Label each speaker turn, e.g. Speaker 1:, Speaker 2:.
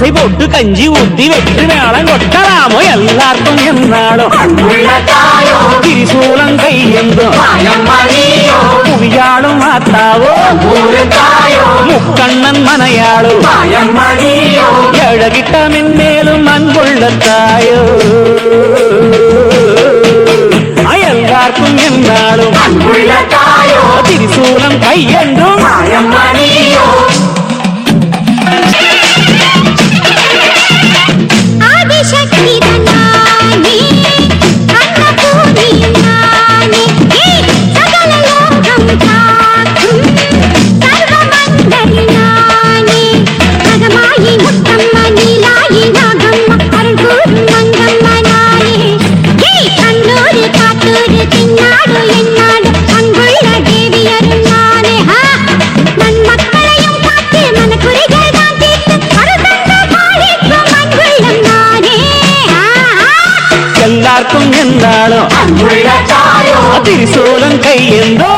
Speaker 1: தோசை போட்டு கஞ்சி ஊத்தி வெற்றி மேளம் கொட்டலாமோ எல்லாருக்கும் என்னாலும் திரிசூலம் கையெந்தும் புவியாளும் மாத்தாவோ முக்கண்ணன் மனையாளும் எழகிட்ட மென்மேலும் அன்புள்ள தாயோ எல்லாருக்கும் என்னாலும் திரிசூலம் கையென்றும் எல்லாருக்கும் என்னாலும் திரிசூலம் கையெந்தோ